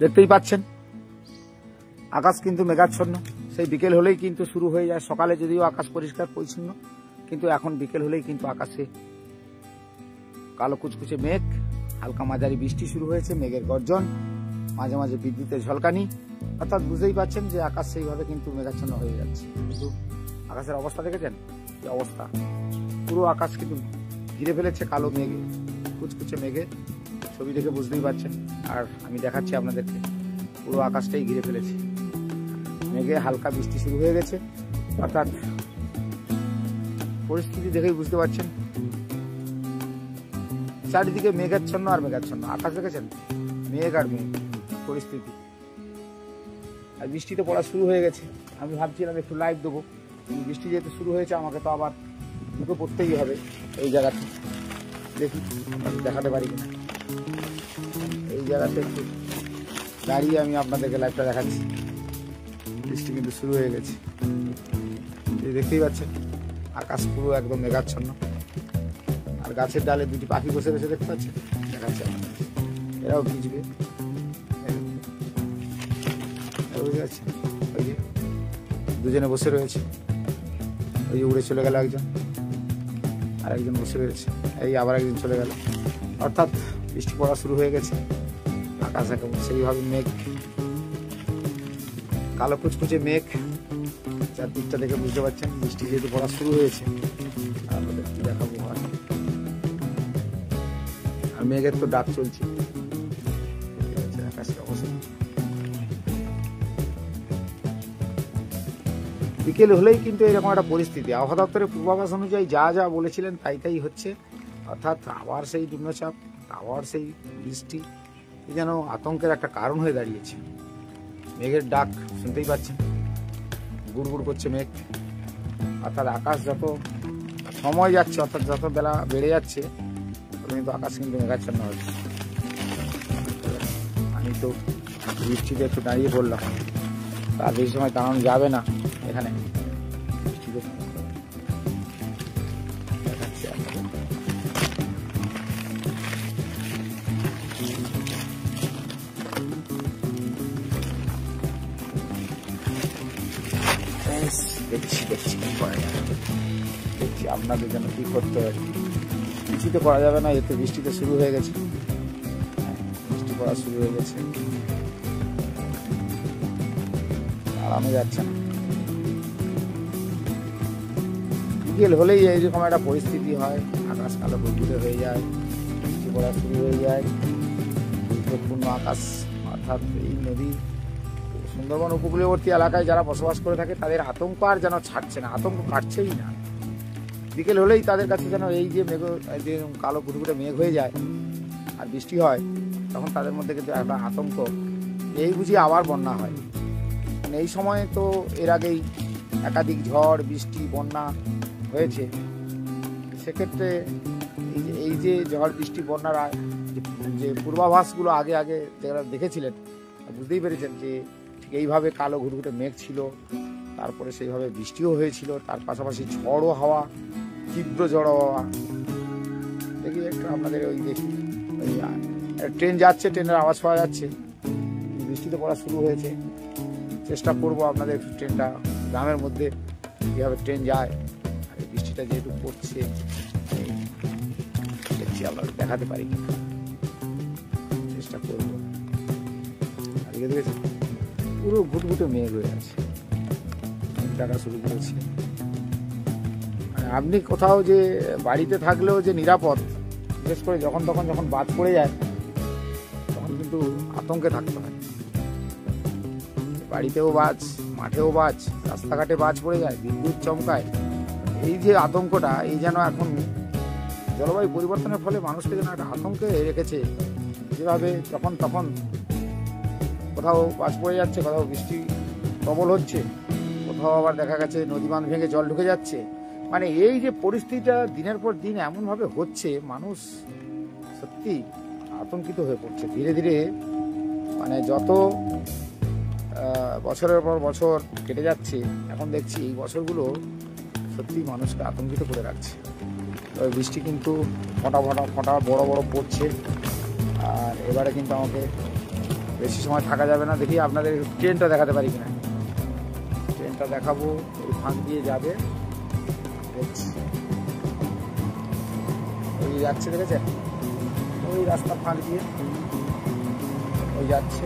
দেখতেই পাচ্ছেন আকাশ কিন্তু মেঘাচ্ছন্ন। সেই বিকেল হলেই কিন্তু শুরু হয়ে যায়। সকালে যদিও আকাশ পরিষ্কার পরিচ্ছন্ন, কিন্তু এখন বিকেল হলেই কিন্তু আকাশে কালো কুচকুচে মেঘ, হালকা মাঝারি বৃষ্টি শুরু হয়েছে, মেঘের গর্জন, মাঝে মাঝে বিদ্যুতের ঝলকানি। অর্থাৎ বুঝতেই পারছেন যে আকাশ সেইভাবে কিন্তু মেঘাচ্ছন্ন হয়ে যাচ্ছে। কিন্তু আকাশের অবস্থা দেখেছেন কি অবস্থা, পুরো আকাশ কিন্তু ঘিরে ফেলেছে কালো মেঘে, কুচকুচে মেঘে। ছবি দেখে বুঝতেই পারছেন, আর আমি দেখাচ্ছি আপনাদেরকে, পুরো আকাশটাই ঘিরে ফেলেছে মেঘে, হালকা বৃষ্টি শুরু হয়ে গেছে। অর্থাৎ পরিস্থিতি দেখেই বুঝতে পারছেন চারিদিকে মেঘাচ্ছন্ন আর মেঘাচ্ছন্ন। আকাশ দেখেছেন, মেঘ আর মেঘ পরিস্থিতি। আর বৃষ্টি তো পড়া শুরু হয়ে গেছে। আমি ভাবছিলাম একটু লাইভ দেবো, বৃষ্টি যেহেতু শুরু হয়েছে আমাকে তো আবার ঢুকে পড়তেই হবে এই জায়গাতে। দেখি দেখাতে পারি কিনা। এই জায়গাতে একটু দাঁড়িয়ে আমি আপনাদেরকে লাইভটা দেখাচ্ছি। বৃষ্টি কিন্তু শুরু হয়ে গেছে, দেখতেই পাচ্ছেন আকাশ পুরো একদম মেঘাচ্ছন্ন। আর গাছের ডালে দুটি পাখি বসে রয়েছে, দেখতে পাচ্ছেন, দেখাচ্ছে আপনাদের। এরাও ভিজবে, বুঝতে পারছেন। ওই যে দুজনে বসে রয়েছে, ওই যে উড়ে চলে গেল একজন, আর একজন বসে রয়েছে, এই আবার একজন চলে গেল। অর্থাৎ বৃষ্টি পড়া শুরু হয়ে গেছে। আকাশ একেবারে সেইভাবে মেঘ, কালো কুচকুচে মেঘ, চারদিকটা দেখে বুঝতে পারছেন বৃষ্টি যেহেতু পড়া শুরু হয়েছে। আপনাদের কি দেখাবো, আর মেঘের তো ডাক চলছে। আকাশের অবস্থা বিকেল হলেই কিন্তু এরকম একটা পরিস্থিতি। আবহাওয়া দপ্তরের পূর্বাভাস অনুযায়ী যা যা বলেছিলেন তাই তাই হচ্ছে। অর্থাৎ আবার সেই নিম্নচাপ, আবার সেই বৃষ্টি, যেন আতঙ্কের একটা কারণ হয়ে দাঁড়িয়েছে। মেঘের ডাক শুনতেই পাচ্ছেন, গুড়গুড় করছে মেঘ। অর্থাৎ আকাশ যত সময় যাচ্ছে, অর্থাৎ যত বেলা বেড়ে যাচ্ছে, তত কিন্তু আকাশ কিন্তু মেঘাচ্ছন্ন হচ্ছে। আমি তো বৃষ্টিতে একটু দাঁড়িয়ে পড়লাম, তার বেশি সময় দাঁড়ানো যাবে না এখানে। বৃষ্টিতে দেখাচ্ছি আপনাদের। দেখছি কি করা যাবে, দেখছি আপনাদের জন্য কি করতে হয়। কিছুতে করা যাবে না, এতে বৃষ্টিতে শুরু হয়ে গেছে, বৃষ্টি পড়া শুরু হয়ে গেছে, আরামে যাচ্ছে না। বিকেল হলেই এইরকম একটা পরিস্থিতি হয়, আকাশ কালো গুড়গুড়ে হয়ে যায়, বৃষ্টি পড়া শুরু হয়ে যায়, বিপদপূর্ণ আকাশ। অর্থাৎ এই নদী, সুন্দরবন উপকূলবর্তী এলাকায় যারা বসবাস করে থাকে তাদের আতঙ্ক আর যেন ছাড়ছে না, আতঙ্ক কাটছেই না। বিকেল হলেই তাদের কাছে যেন এই যে মেঘ, যে কালো ঘুটঘুটে মেঘ হয়ে যায় আর বৃষ্টি হয়, তখন তাদের মধ্যে কিন্তু একটা আতঙ্ক, এই বুঝি আবার বন্যা হয়। মানে এই সময় তো এর আগেই একাধিক ঝড়, বৃষ্টি, বন্যা হয়েছে। সেক্ষেত্রে এই যে ঝড়, বৃষ্টি, বন্যার যে পূর্বাভাসগুলো আগে আগে যারা দেখেছিলেন বুঝতেই পেরেছেন যে ঠিক এইভাবে কালো ঘুটঘুটে মেঘ ছিল, তারপরে সেইভাবে বৃষ্টিও হয়েছিল, তার পাশাপাশি ঝড়ও হাওয়া, তীব্র ঝড় হাওয়া। দেখি একটু আপনাদের ওই দেখি, ওই ট্রেন যাচ্ছে, ট্রেনের আওয়াজ পাওয়া যাচ্ছে, বৃষ্টিতে পড়া শুরু হয়েছে। চেষ্টা করবো আপনাদের ট্রেনটা, গ্রামের মধ্যে কীভাবে ট্রেন যায়, আর এই বৃষ্টিটা যেহেতু পড়ছে, দেখছি আপনাদের দেখাতে পারি কিনা, চেষ্টা করবো। আজকে দেখেছেন পুরো ঘুটঘুটে মেঘ হয়ে আছে, ডাকা শুরু করেছে। আপনি কোথাও যে বাড়িতে থাকলেও যে নিরাপদ, বিশেষ করে যখন বাদ পড়ে যায়, তখন কিন্তু আতঙ্কে থাকতে হয়। বাড়িতেও বাজ, মাঠেও বাজ, রাস্তাঘাটে বাজ পড়ে যায়, বিদ্যুৎ চমকায়। এই যে আতঙ্কটা, এই যেন এখন জলবায়ু পরিবর্তনের ফলে মানুষকে যেন একটা আতঙ্কে রেখেছে। যেভাবে যখন তখন কোথাও বাজ পড়ে যাচ্ছে, কোথাও বৃষ্টি প্রবল হচ্ছে, কোথাও আবার দেখা গেছে নদী বাঁধ ভেঙে জল ঢুকে যাচ্ছে। মানে এই যে পরিস্থিতিটা দিনের পর দিন এমনভাবে হচ্ছে, মানুষ সত্যি আতঙ্কিত হয়ে পড়ছে ধীরে ধীরে। মানে যত বছরের পর বছর কেটে যাচ্ছে, এখন দেখছি এই বছরগুলো সত্যি মানুষকে আতঙ্কিত করে রাখছে। তবে বৃষ্টি কিন্তু ফোঁটা বড় বড় পড়ছে। আর এবারে কিন্তু আমাকে বেশি সময় থাকা যাবে না। দেখি আপনাদের ট্রেনটা দেখাতে পারি কিনা। ট্রেনটা দেখাবো, ওই ফাঁক দিয়ে যাবে, দেখছি ওই যাচ্ছে, দেখেছেন ওই রাস্তার ফাঁক দিয়ে ওই যাচ্ছে,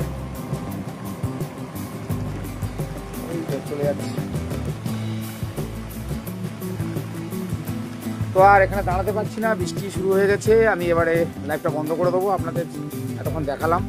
ওই চলে যাচ্ছে। তো আর এখানে দাঁড়াতে পারছি না, বৃষ্টি শুরু হয়ে গেছে। আমি এবারে লাইভটা বন্ধ করে দেবো। আপনাদের এতক্ষণ দেখালাম।